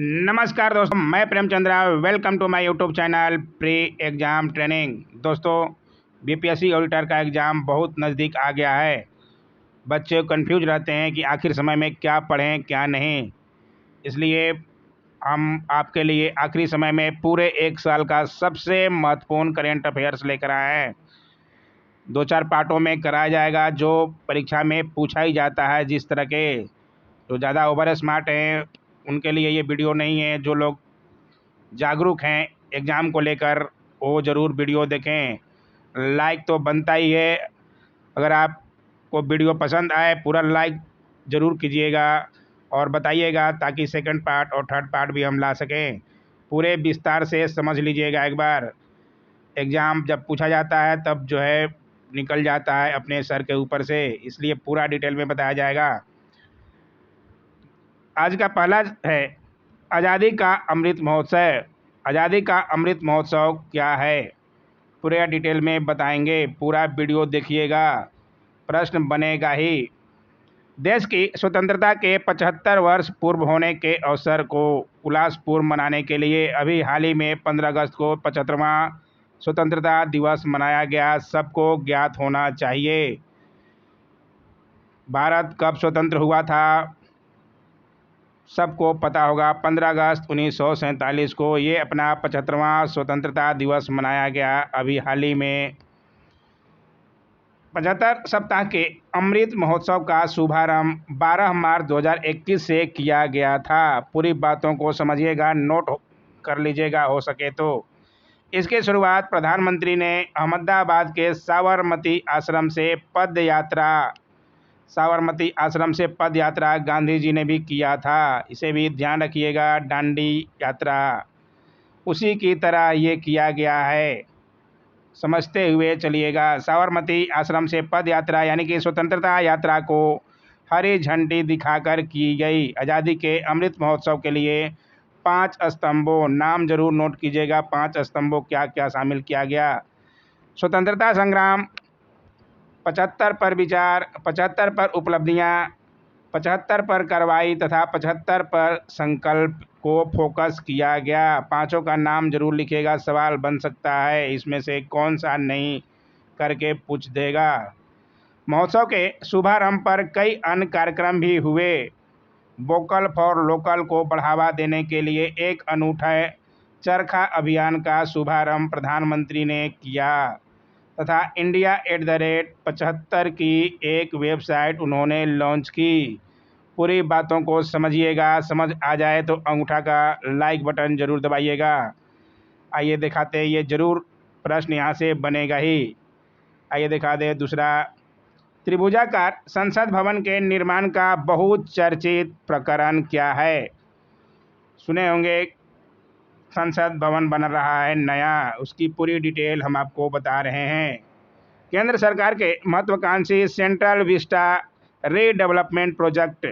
नमस्कार दोस्तों, मैं Premchandra. Welcome to my YouTube channel pre exam training. दोस्तों, बीपीएससी ऑडिटर का एग्ज़ाम बहुत नज़दीक आ गया है। बच्चे कंफ्यूज रहते हैं कि आखिर समय में क्या पढ़ें क्या नहीं। इसलिए हम आपके लिए आखिरी समय में पूरे एक साल का सबसे महत्वपूर्ण करेंट अफेयर्स लेकर आए हैं। 2-4 पार्टों में कराया जाएगा, जो परीक्षा में पूछा ही जाता है। जिस तरह के जो ज़्यादा ओवर स्मार्ट हैं उनके लिए ये वीडियो नहीं है। जो लोग जागरूक हैं एग्ज़ाम को लेकर, वो ज़रूर वीडियो देखें। लाइक तो बनता ही है। अगर आपको वीडियो पसंद आए पूरा लाइक ज़रूर कीजिएगा और बताइएगा, ताकि सेकंड पार्ट और थर्ड पार्ट भी हम ला सकें। पूरे विस्तार से समझ लीजिएगा एक बार। एग्ज़ाम जब पूछा जाता है तब जो है निकल जाता है अपने सर के ऊपर से, इसलिए पूरा डिटेल में बताया जाएगा। आज का पहला है आज़ादी का अमृत महोत्सव। आज़ादी का अमृत महोत्सव क्या है, पूरे डिटेल में बताएंगे। पूरा वीडियो देखिएगा, प्रश्न बनेगा ही। देश की स्वतंत्रता के 75 वर्ष पूर्व होने के अवसर को उल्लासपूर्ण मनाने के लिए अभी हाल ही में 15 अगस्त को 75वां स्वतंत्रता दिवस मनाया गया। सबको ज्ञात होना चाहिए भारत कब स्वतंत्र हुआ था। सबको पता होगा, 15 अगस्त 1947 को ये अपना 75वां स्वतंत्रता दिवस मनाया गया अभी हाल ही में। 75 सप्ताह के अमृत महोत्सव का शुभारंभ 12 मार्च 2021 से किया गया था। पूरी बातों को समझिएगा, नोट कर लीजिएगा हो सके तो। इसकी शुरुआत प्रधानमंत्री ने अहमदाबाद के साबरमती आश्रम से पद यात्रा गांधी जी ने भी किया था। इसे भी ध्यान रखिएगा, डांडी यात्रा उसी की तरह ये किया गया है, समझते हुए चलिएगा। साबरमती आश्रम से पद यात्रा यानी कि स्वतंत्रता यात्रा को हरी झंडी दिखाकर की गई। आज़ादी के अमृत महोत्सव के लिए 5 स्तंभों, नाम जरूर नोट कीजिएगा। 5 स्तंभों क्या क्या शामिल किया गया। स्वतंत्रता संग्राम, 75 पर विचार, 75 पर उपलब्धियां, 75 पर कार्रवाई तथा 75 पर संकल्प को फोकस किया गया। पांचों का नाम जरूर लिखिएगा, सवाल बन सकता है इसमें से कौन सा नहीं करके पूछ देगा। महोत्सव के शुभारंभ पर कई अन्य कार्यक्रम भी हुए। वोकल फॉर लोकल को बढ़ावा देने के लिए एक अनूठा चरखा अभियान का शुभारंभ प्रधानमंत्री ने किया तथा India@75 की एक वेबसाइट उन्होंने लॉन्च की। पूरी बातों को समझिएगा, समझ आ जाए तो अंगूठा का लाइक बटन जरूर दबाइएगा। आइए दिखाते हैं, ये जरूर प्रश्न यहाँ से बनेगा ही। आइए दिखा दे दूसरा। त्रिभुजाकार संसद भवन के निर्माण का बहुत चर्चित प्रकरण क्या है। सुने होंगे, संसद भवन बन रहा है नया, उसकी पूरी डिटेल हम आपको बता रहे हैं। केंद्र सरकार के महत्वाकांक्षी सेंट्रल विस्टा रीडेवलपमेंट प्रोजेक्ट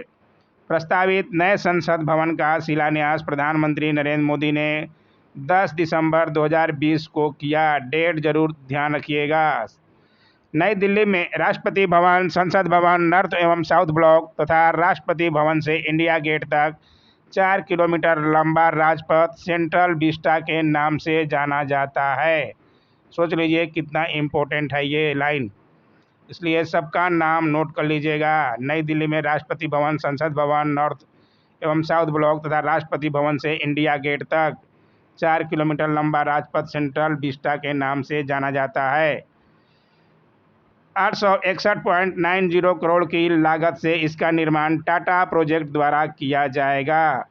प्रस्तावित नए संसद भवन का शिलान्यास प्रधानमंत्री नरेंद्र मोदी ने 10 दिसंबर 2020 को किया। डेट जरूर ध्यान रखिएगा। नई दिल्ली में राष्ट्रपति भवन, संसद भवन, नॉर्थ एवं साउथ ब्लॉक तथा राष्ट्रपति भवन से इंडिया गेट तक 4 किलोमीटर लंबा राजपथ सेंट्रल विस्टा के नाम से जाना जाता है। सोच लीजिए कितना इम्पोर्टेंट है ये लाइन, इसलिए सबका नाम नोट कर लीजिएगा। नई दिल्ली में राष्ट्रपति भवन, संसद भवन, नॉर्थ एवं साउथ ब्लॉक तथा राष्ट्रपति भवन से इंडिया गेट तक 4 किलोमीटर लंबा राजपथ सेंट्रल विस्टा के नाम से जाना जाता है। 861.90 करोड़ की लागत से इसका निर्माण टाटा प्रोजेक्ट द्वारा किया जाएगा।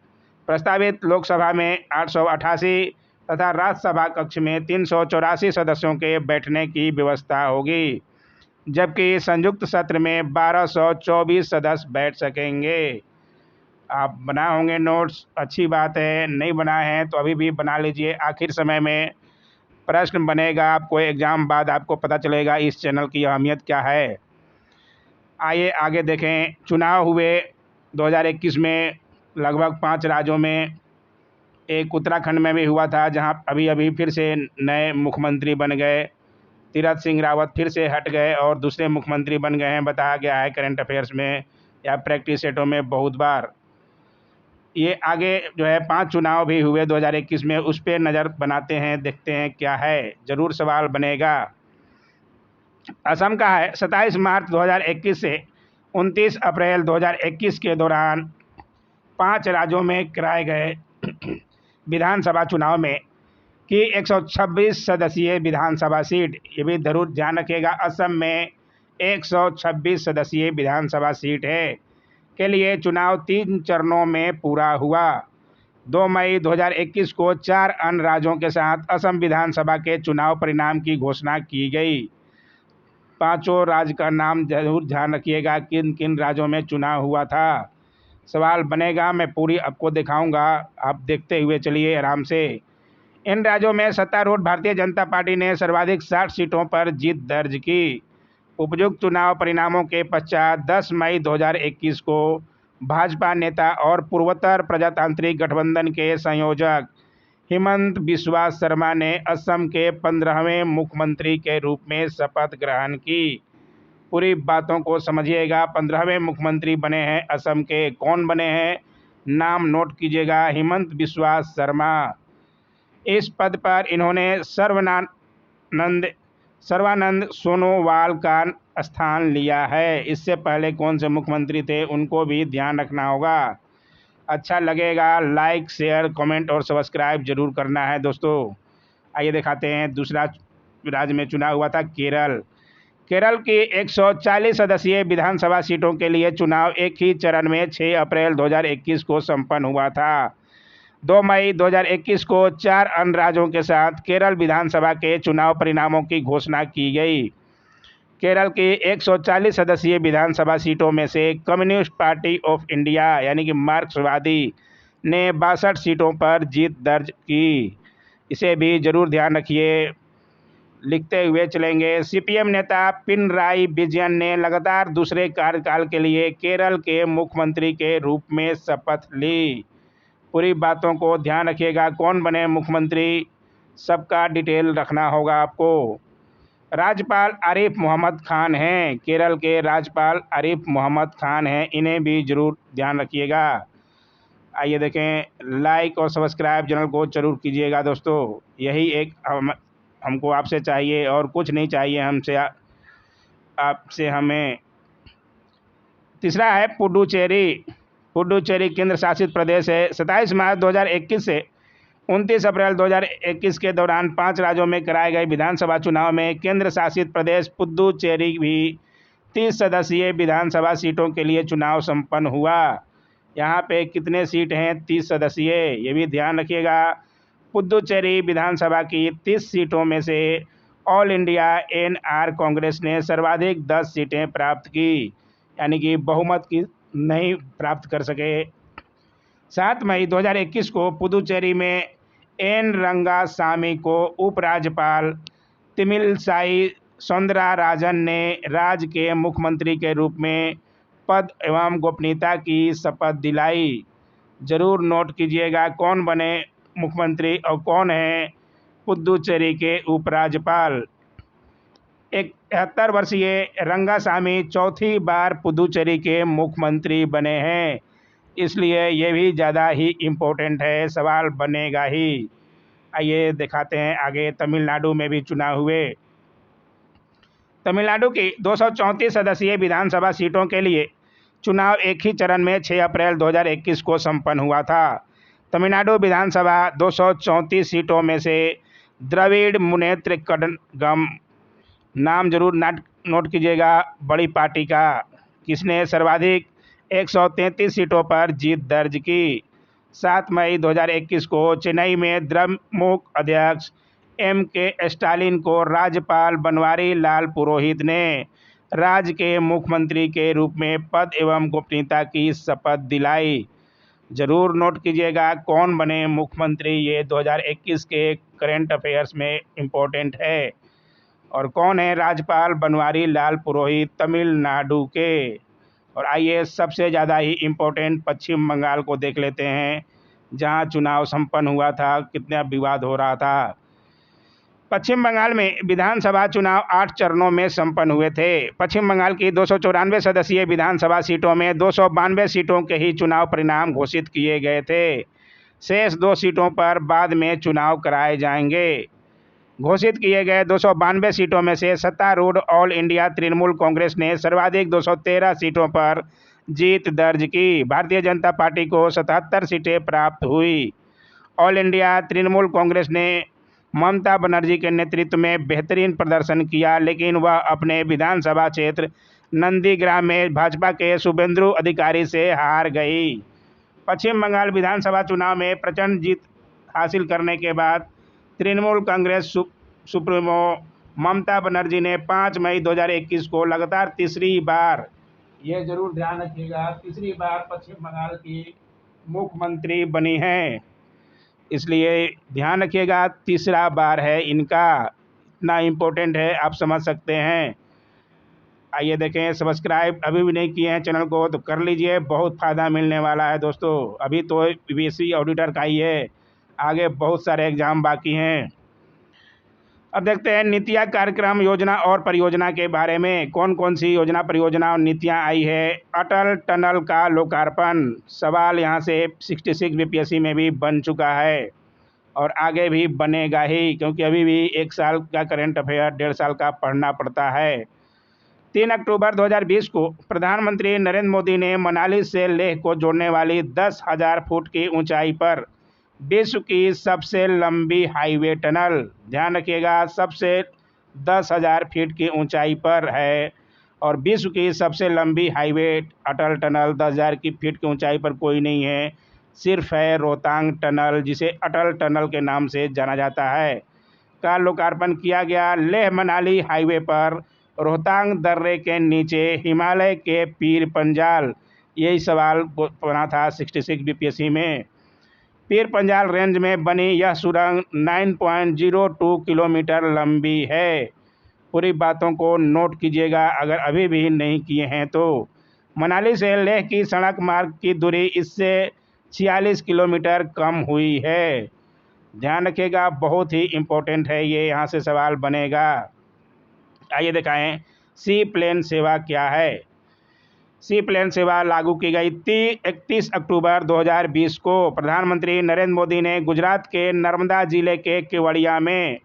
प्रस्तावित लोकसभा में 888 तथा राज्यसभा कक्ष में 384 सदस्यों के बैठने की व्यवस्था होगी, जबकि संयुक्त सत्र में 1224 सदस्य बैठ सकेंगे। आप बना होंगे नोट्स, अच्छी बात है। नहीं बनाए हैं तो अभी भी बना लीजिए। आखिर समय में प्रश्न बनेगा, आपको एग्ज़ाम बाद आपको पता चलेगा इस चैनल की अहमियत क्या है। आइए आगे देखें। चुनाव हुए 2021 में लगभग 5 राज्यों में, एक उत्तराखंड में भी हुआ था, जहां अभी फिर से नए मुख्यमंत्री बन गए। तीरथ सिंह रावत फिर से हट गए और दूसरे मुख्यमंत्री बन गए हैं, बताया गया है करंट अफेयर्स में या प्रैक्टिस सेटों में बहुत बार। ये आगे जो है 5 चुनाव भी हुए 2021 में, उस पर नज़र बनाते हैं, देखते हैं क्या है, ज़रूर सवाल बनेगा। असम का है 27 मार्च 2021 से 29 अप्रैल 2021 के दौरान 5 राज्यों में कराए गए विधानसभा चुनाव में कि 126 सदस्यीय विधानसभा सीट, ये भी जरूर ध्यान रखिएगा, असम में 126 सदस्यीय विधानसभा सीट है के लिए चुनाव 3 चरणों में पूरा हुआ। 2 मई 2021 को 4 अन्य राज्यों के साथ असम विधानसभा के चुनाव परिणाम की घोषणा की गई। पांचों राज्य का नाम जरूर ध्यान रखिएगा, किन किन राज्यों में चुनाव हुआ था। सवाल बनेगा, मैं पूरी आपको दिखाऊंगा, आप देखते हुए चलिए आराम से। इन राज्यों में सत्तारूढ़ भारतीय जनता पार्टी ने सर्वाधिक 60 सीटों पर जीत दर्ज की। उपयुक्त चुनाव परिणामों के पश्चात 10 मई 2021 को भाजपा नेता और पूर्वोत्तर प्रजातांत्रिक गठबंधन के संयोजक हिमंत बिस्वा शर्मा ने असम के 15वें मुख्यमंत्री के रूप में शपथ ग्रहण की। पूरी बातों को समझिएगा। 15वें मुख्यमंत्री बने हैं असम के, कौन बने हैं, नाम नोट कीजिएगा, हिमंत बिस्वा शर्मा। इस पद पर इन्होंने सर्वानंद सोनोवाल का स्थान लिया है। इससे पहले कौन से मुख्यमंत्री थे उनको भी ध्यान रखना होगा। अच्छा लगेगा लाइक शेयर कमेंट और सब्सक्राइब जरूर करना है दोस्तों। आइए दिखाते हैं। दूसरा राज्य में चुनाव हुआ था केरल। केरल की 140 सदस्यीय विधानसभा सीटों के लिए चुनाव एक ही चरण में 6 अप्रैल 2021 को संपन्न हुआ था। 2 मई 2021 को 4 अन्य राज्यों के साथ केरल विधानसभा के चुनाव परिणामों की घोषणा की गई। केरल की 140 सदस्यीय विधानसभा सीटों में से कम्युनिस्ट पार्टी ऑफ इंडिया यानी कि मार्क्सवादी ने 62 सीटों पर जीत दर्ज की। इसे भी जरूर ध्यान रखिए, लिखते हुए चलेंगे। सीपीएम नेता पिनराई विजयन ने लगातार दूसरे कार्यकाल के लिए केरल के मुख्यमंत्री के रूप में शपथ ली। पूरी बातों को ध्यान रखिएगा, कौन बने मुख्यमंत्री सबका डिटेल रखना होगा आपको। राज्यपाल आरिफ मोहम्मद खान हैं, केरल के राज्यपाल आरिफ मोहम्मद खान हैं, इन्हें भी जरूर ध्यान रखिएगा। आइए देखें, लाइक और सब्सक्राइब चैनल को जरूर कीजिएगा दोस्तों। यही एक हमको आपसे चाहिए और कुछ नहीं चाहिए हमसे, आपसे हमें। तीसरा है पुडुचेरी। पुडुचेरी केंद्र शासित प्रदेश है। 27 मार्च 2021 से 29 अप्रैल 2021 के दौरान 5 राज्यों में कराए गए विधानसभा चुनाव में केंद्र शासित प्रदेश पुडुचेरी भी 30 सदस्यीय विधानसभा सीटों के लिए चुनाव संपन्न हुआ। यहाँ पे कितने सीट हैं, 30 सदस्यीय, ये भी ध्यान रखिएगा। पुडुचेरी विधानसभा की 30 सीटों में से ऑल इंडिया एनआर कांग्रेस ने सर्वाधिक 10 सीटें प्राप्त की, यानी कि बहुमत की नहीं प्राप्त कर सके। 7 मई 2021 को पुडुचेरी में एन रंगासामी को उपराज्यपाल तमिलसाई सौंदरराजन ने राज्य के मुख्यमंत्री के रूप में पद एवं गोपनीयता की शपथ दिलाई। जरूर नोट कीजिएगा, कौन बने मुख्यमंत्री और कौन है पुडुचेरी के उपराज्यपाल। 71 वर्षीय रंगासामी चौथी बार पुडुचेरी के मुख्यमंत्री बने हैं, इसलिए ये भी ज़्यादा ही इम्पोर्टेंट है, सवाल बनेगा ही। आइए दिखाते हैं आगे। तमिलनाडु में भी चुनाव हुए। तमिलनाडु की 234 सदस्यीय विधानसभा सीटों के लिए चुनाव एक ही चरण में 6 अप्रैल 2021 को संपन्न हुआ था। तमिलनाडु विधानसभा 234 सीटों में से द्रविड़ मुनेत्र कड़गम, नाम जरूर नोट कीजिएगा, बड़ी पार्टी का, किसने सर्वाधिक 133 सीटों पर जीत दर्ज की। 7 मई 2021 को चेन्नई में द्रमुक अध्यक्ष MK स्टालिन को राज्यपाल बनवारी लाल पुरोहित ने राज्य के मुख्यमंत्री के रूप में पद एवं गोपनीयता की शपथ दिलाई। जरूर नोट कीजिएगा, कौन बने मुख्यमंत्री, ये 2021 के करंट अफेयर्स में इम्पोर्टेंट है। और कौन है राज्यपाल बनवारी लाल पुरोहित, तमिलनाडु के। और आइए सबसे ज़्यादा ही इम्पोर्टेंट पश्चिम बंगाल को देख लेते हैं, जहां चुनाव संपन्न हुआ था, कितना विवाद हो रहा था। पश्चिम बंगाल में विधानसभा चुनाव 8 चरणों में संपन्न हुए थे। पश्चिम बंगाल की 294 सदस्यीय विधानसभा सीटों में 292 सीटों के ही चुनाव परिणाम घोषित किए गए थे। शेष 2 सीटों पर बाद में चुनाव कराए जाएंगे। घोषित किए गए 292 सीटों में से सत्तारूढ़ ऑल इंडिया तृणमूल कांग्रेस ने सर्वाधिक 213 सीटों पर जीत दर्ज की। भारतीय जनता पार्टी को 77 सीटें प्राप्त हुई। ऑल इंडिया तृणमूल कांग्रेस ने ममता बनर्जी के नेतृत्व में बेहतरीन प्रदर्शन किया, लेकिन वह अपने विधानसभा क्षेत्र नंदीग्राम में भाजपा के शुभेंदु अधिकारी से हार गई। पश्चिम बंगाल विधानसभा चुनाव में प्रचंड जीत हासिल करने के बाद तृणमूल कांग्रेस सुप्रीमो ममता बनर्जी ने 5 मई 2021 को लगातार तीसरी बार, ये जरूर ध्यान रखिएगा, तीसरी बार पश्चिम बंगाल की मुख्यमंत्री बनी हैं। इसलिए ध्यान रखिएगा, तीसरा बार है इनका, इतना इम्पोर्टेंट है, आप समझ सकते हैं। आइए देखें, सब्सक्राइब अभी भी नहीं किए हैं चैनल को तो कर लीजिए, बहुत फ़ायदा मिलने वाला है दोस्तों। अभी तो पीवीएससी ऑडिटर का ही है, आगे बहुत सारे एग्ज़ाम बाकी हैं। अब देखते हैं नीतियाँ, कार्यक्रम, योजना और परियोजना के बारे में। कौन कौन सी योजना, परियोजना और नीतियाँ आई है। अटल टनल का लोकार्पण, सवाल यहाँ से 66 बीपीएससी में भी बन चुका है और आगे भी बनेगा ही, क्योंकि अभी भी 1 साल का करंट अफेयर 1.5 साल का पढ़ना पड़ता है। 3 अक्टूबर 2020 को प्रधानमंत्री नरेंद्र मोदी ने मनाली से लेह को जोड़ने वाली 10,000 फुट की ऊंचाई पर विश्व की सबसे लंबी हाईवे टनल, ध्यान रखिएगा, सबसे 10,000 फीट की ऊंचाई पर है और विश्व की सबसे लंबी हाईवे अटल टनल 10,000 की फीट की ऊंचाई पर कोई नहीं है, सिर्फ है रोहतांग टनल, जिसे अटल टनल के नाम से जाना जाता है, का लोकार्पण किया गया। लेह मनाली हाईवे पर रोहतांग दर्रे के नीचे हिमालय के पीर पंजाल, यही सवाल बना था 66 बीपीएससी में। पीर पंजाल रेंज में बनी यह सुरंग 9.02 किलोमीटर लंबी है। पूरी बातों को नोट कीजिएगा अगर अभी भी नहीं किए हैं तो। मनाली से लेह की सड़क मार्ग की दूरी इससे 46 किलोमीटर कम हुई है। ध्यान रखिएगा, बहुत ही इम्पोर्टेंट है ये, यहाँ से सवाल बनेगा। आइए दिखाएं सी प्लेन सेवा क्या है। सी प्लेन सेवा लागू की गई 31 अक्टूबर 2020 को। प्रधानमंत्री नरेंद्र मोदी ने गुजरात के नर्मदा जिले के केवड़िया में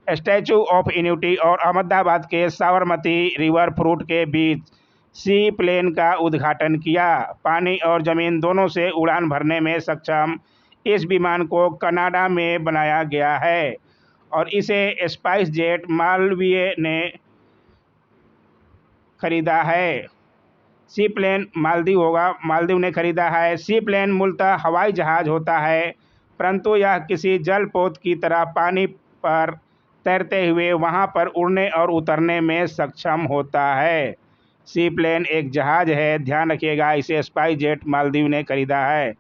स्टैचू ऑफ यूनिटी और अहमदाबाद के साबरमती रिवर फ्रंट के बीच सी प्लेन का उद्घाटन किया। पानी और ज़मीन दोनों से उड़ान भरने में सक्षम इस विमान को कनाडा में बनाया गया है और इसे स्पाइस जेट मालवीय ने खरीदा है। सी प्लेन मालदीव ने खरीदा है। सी प्लेन मूलतः हवाई जहाज़ होता है, परंतु यह किसी जलपोत की तरह पानी पर तैरते हुए वहां पर उड़ने और उतरने में सक्षम होता है। सी प्लेन एक जहाज़ है, ध्यान रखिएगा, इसे स्पाइस जेट मालदीव ने खरीदा है।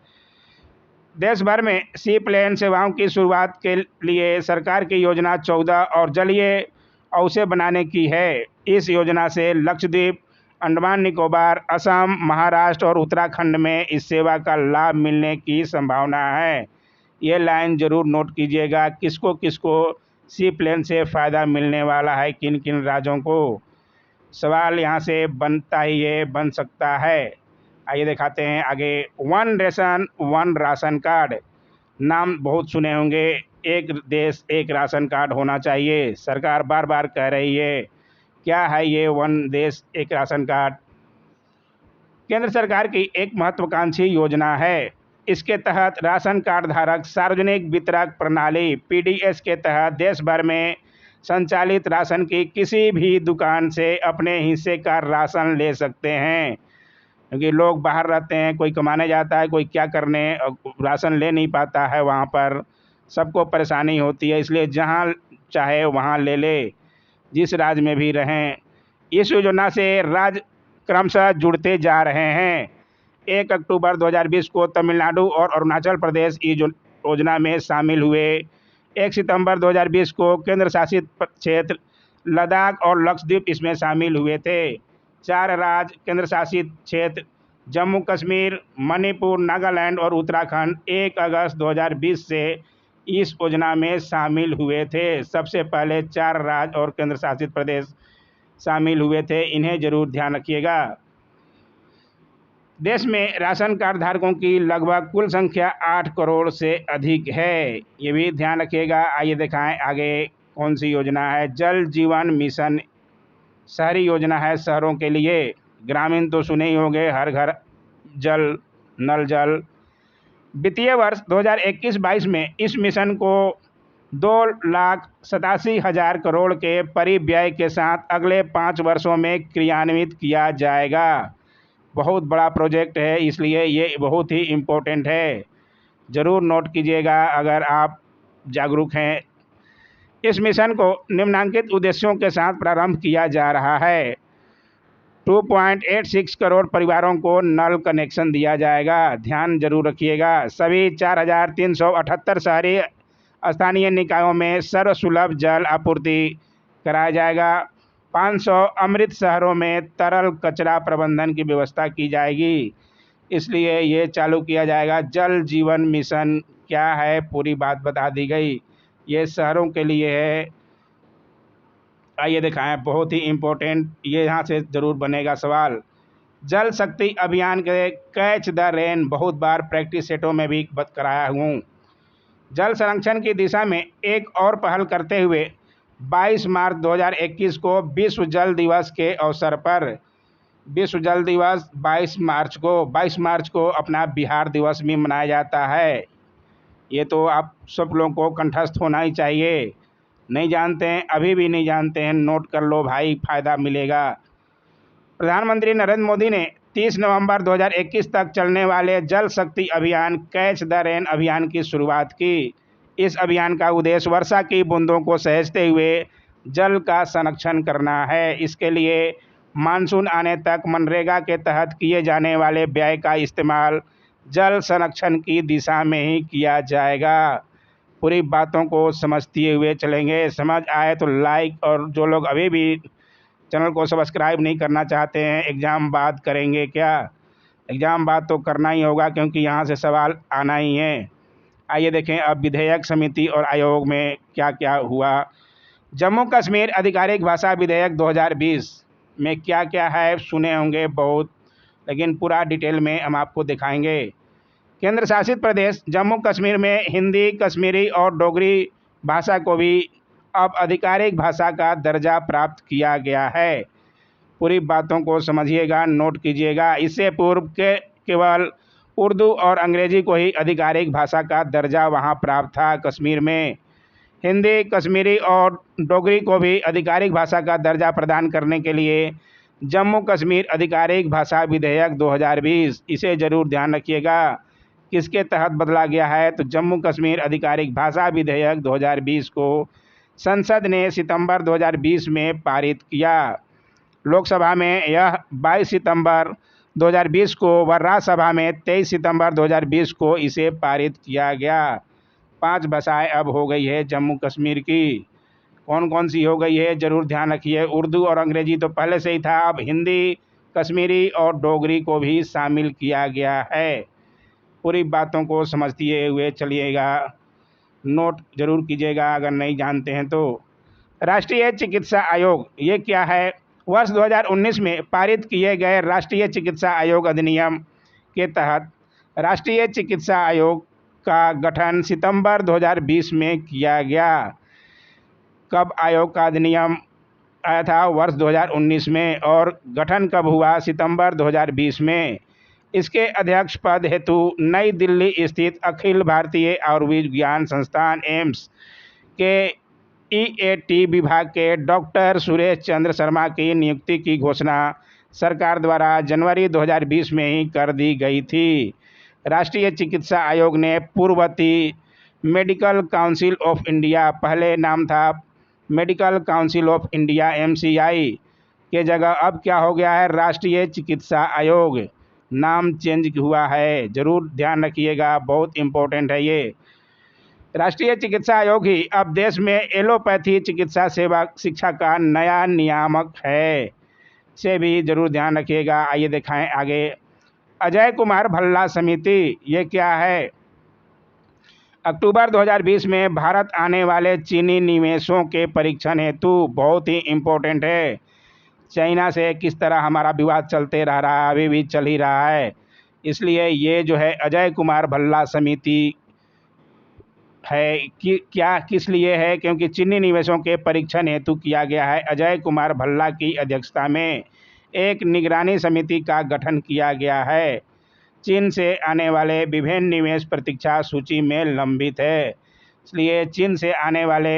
देश भर में सी प्लेन सेवाओं की शुरुआत के लिए सरकार की योजना 14 और जलीय अवशेष बनाने की है। इस योजना से लक्षद्वीप, अंडमान निकोबार, असम, महाराष्ट्र और उत्तराखंड में इस सेवा का लाभ मिलने की संभावना है। ये लाइन जरूर नोट कीजिएगा, किसको किसको सी प्लेन से फ़ायदा मिलने वाला है, किन किन राज्यों को। सवाल यहाँ से बनता ही ये बन सकता है। आइए दिखाते हैं आगे। One nation one ration card, नाम बहुत सुने होंगे, एक देश एक राशन कार्ड होना चाहिए, सरकार बार बार कह रही है। क्या है ये वन देश एक राशन कार्ड? केंद्र सरकार की एक महत्वाकांक्षी योजना है। इसके तहत राशन कार्ड धारक सार्वजनिक वितरण प्रणाली पीडीएस के तहत देश भर में संचालित राशन की किसी भी दुकान से अपने हिस्से का राशन ले सकते हैं, क्योंकि लोग बाहर रहते हैं, कोई कमाने जाता है, कोई क्या करने, राशन ले नहीं पाता है, वहाँ पर सबको परेशानी होती है, इसलिए जहाँ चाहे वहाँ ले ले, जिस राज्य में भी रहें। इस योजना से राज्य क्रमशः जुड़ते जा रहे हैं। 1 अक्टूबर 2020 को तमिलनाडु और अरुणाचल प्रदेश इस योजना में शामिल हुए। 1 सितंबर 2020 को केंद्र शासित क्षेत्र लद्दाख और लक्षद्वीप इसमें शामिल हुए थे। 4 राज्य केंद्र शासित क्षेत्र जम्मू कश्मीर, मणिपुर, नागालैंड और उत्तराखंड 1 अगस्त 2020 से इस योजना में शामिल हुए थे। सबसे पहले 4 राज्य और केंद्र शासित प्रदेश शामिल हुए थे, इन्हें जरूर ध्यान रखिएगा। देश में राशन कार्ड धारकों की लगभग कुल संख्या 8 करोड़ से अधिक है, ये भी ध्यान रखिएगा। आइए दिखाएं आगे कौन सी योजना है। जल जीवन मिशन शहरी योजना है, शहरों के लिए। ग्रामीण तो सुने ही होंगे, हर घर जल, नल जल। वित्तीय वर्ष 2021-22 में इस मिशन को 2,87,000 करोड़ के परिव्यय के साथ अगले 5 वर्षों में क्रियान्वित किया जाएगा। बहुत बड़ा प्रोजेक्ट है, इसलिए ये बहुत ही इम्पोर्टेंट है, ज़रूर नोट कीजिएगा अगर आप जागरूक हैं। इस मिशन को निम्नलिखित उद्देश्यों के साथ प्रारंभ किया जा रहा है। 2.86 करोड़ परिवारों को नल कनेक्शन दिया जाएगा, ध्यान जरूर रखिएगा। सभी 4,378 शहरी स्थानीय निकायों में सर्वसुलभ जल आपूर्ति कराया जाएगा। 500 अमृत शहरों में तरल कचरा प्रबंधन की व्यवस्था की जाएगी, इसलिए ये चालू किया जाएगा। जल जीवन मिशन क्या है, पूरी बात बता दी गई। ये शहरों के लिए है। आइए दिखाएं, बहुत ही इम्पोर्टेंट, ये यहाँ से ज़रूर बनेगा सवाल। जल शक्ति अभियान के कैच द रेन बहुत बार प्रैक्टिस सेटों में भी कराया हूँ। जल संरक्षण की दिशा में एक और पहल करते हुए 22 मार्च 2021 को विश्व जल दिवस के अवसर पर, विश्व जल दिवस 22 मार्च को अपना बिहार दिवस भी मनाया जाता है। ये तो आप सब लोगों को कंठस्थ होना ही चाहिए। नहीं जानते हैं, अभी भी नहीं जानते हैं, नोट कर लो भाई, फ़ायदा मिलेगा। प्रधानमंत्री नरेंद्र मोदी ने 30 नवंबर 2021 तक चलने वाले जल शक्ति अभियान कैच द रेन अभियान की शुरुआत की। इस अभियान का उद्देश्य वर्षा की बूंदों को सहेजते हुए जल का संरक्षण करना है। इसके लिए मानसून आने तक मनरेगा के तहत किए जाने वाले व्यय का इस्तेमाल जल संरक्षण की दिशा में ही किया जाएगा। पूरी बातों को समझते हुए चलेंगे। समझ आए तो लाइक, और जो लोग अभी भी चैनल को सब्सक्राइब नहीं करना चाहते हैं, एग्ज़ाम बाद करेंगे क्या? एग्ज़ाम बाद तो करना ही होगा, क्योंकि यहाँ से सवाल आना ही है। आइए देखें अब विधेयक समिति और आयोग में क्या क्या हुआ। जम्मू कश्मीर आधिकारिक भाषा विधेयक 2020 में क्या क्या है, सुने होंगे बहुत, लेकिन पूरा डिटेल में हम आपको दिखाएंगे। केंद्र शासित प्रदेश जम्मू कश्मीर में हिंदी, कश्मीरी और डोगरी भाषा को भी अब आधिकारिक भाषा का दर्जा प्राप्त किया गया है। पूरी बातों को समझिएगा, नोट कीजिएगा। इससे पूर्व के केवल उर्दू और अंग्रेजी को ही आधिकारिक भाषा का दर्जा वहां प्राप्त था। कश्मीर में हिंदी, कश्मीरी और डोगरी को भी आधिकारिक भाषा का दर्जा प्रदान करने के लिए जम्मू कश्मीर आधिकारिक भाषा विधेयक 2020, इसे ज़रूर ध्यान रखिएगा किसके तहत बदला गया है। तो जम्मू कश्मीर आधिकारिक भाषा विधेयक 2020 को संसद ने सितंबर 2020 में पारित किया। लोकसभा में यह 22 सितंबर 2020 को व राज्यसभा में 23 सितंबर 2020 को इसे पारित किया गया। 5 भाषाएं अब हो गई है जम्मू कश्मीर की। कौन कौन सी हो गई है, ज़रूर ध्यान रखिए। उर्दू और अंग्रेजी तो पहले से ही था, अब हिंदी, कश्मीरी और डोगरी को भी शामिल किया गया है। पूरी बातों को समझते हुए चलिएगा, नोट जरूर कीजिएगा अगर नहीं जानते हैं तो। राष्ट्रीय चिकित्सा आयोग ये क्या है? वर्ष 2019 में पारित किए गए राष्ट्रीय चिकित्सा आयोग अधिनियम के तहत राष्ट्रीय चिकित्सा आयोग का गठन सितंबर 2020 में किया गया। कब आयोग का अधिनियम आया था? वर्ष 2019 में। और गठन कब हुआ? सितंबर 2020 में। इसके अध्यक्ष पद हेतु नई दिल्ली स्थित अखिल भारतीय आयुर्विज्ञान संस्थान एम्स के ईएटी विभाग के डॉक्टर सुरेश चंद्र शर्मा की नियुक्ति की घोषणा सरकार द्वारा जनवरी 2020 में ही कर दी गई थी। राष्ट्रीय चिकित्सा आयोग ने पूर्ववर्ती मेडिकल काउंसिल ऑफ इंडिया, पहले नाम था medical council of India MCI के जगह अब क्या हो गया है? राष्ट्रीय चिकित्सा आयोग नाम चेंज हुआ है, ज़रूर ध्यान रखिएगा, बहुत इम्पोर्टेंट है ये। राष्ट्रीय चिकित्सा आयोग ही अब देश में एलोपैथी चिकित्सा सेवा शिक्षा का नया नियामक है, से भी ज़रूर ध्यान रखिएगा। आइए दिखाएं आगे। अजय कुमार भल्ला समिति ये क्या है? अक्टूबर 2020 में भारत आने वाले चीनी निवेशों के परीक्षण हेतु बहुत ही इम्पोर्टेंट है। चाइना से किस तरह हमारा विवाद चलते रह रहा है, अभी भी चल ही रहा है। इसलिए ये जो है अजय कुमार भल्ला समिति है कि क्या किस लिए है, क्योंकि चीनी निवेशों के परीक्षण हेतु किया गया है। अजय कुमार भल्ला की अध्यक्षता में एक निगरानी समिति का गठन किया गया है। चीन से आने वाले विभिन्न निवेश प्रतीक्षा सूची में लंबित है। इसलिए चीन से आने वाले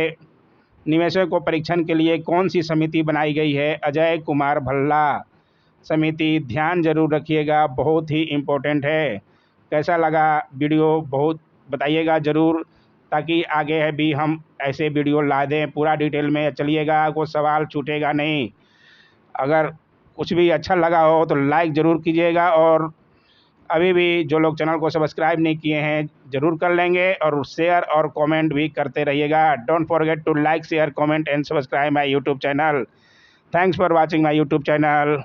निवेशों को परीक्षण के लिए कौन सी समिति बनाई गई है? अजय कुमार भल्ला समिति। ध्यान जरूर रखिएगा, बहुत ही इम्पोर्टेंट है। कैसा लगा वीडियो बहुत बताइएगा ज़रूर, ताकि आगे है भी हम ऐसे वीडियो ला दें पूरा डिटेल में। चलिएगा, कोई सवाल छूटेगा नहीं। अगर कुछ भी अच्छा लगा हो तो लाइक ज़रूर कीजिएगा, और अभी भी जो लोग चैनल को सब्सक्राइब नहीं किए हैं ज़रूर कर लेंगे, और शेयर और कमेंट भी करते रहिएगा। Don't forget to like, share, comment and subscribe my YouTube channel. Thanks for watching my YouTube channel.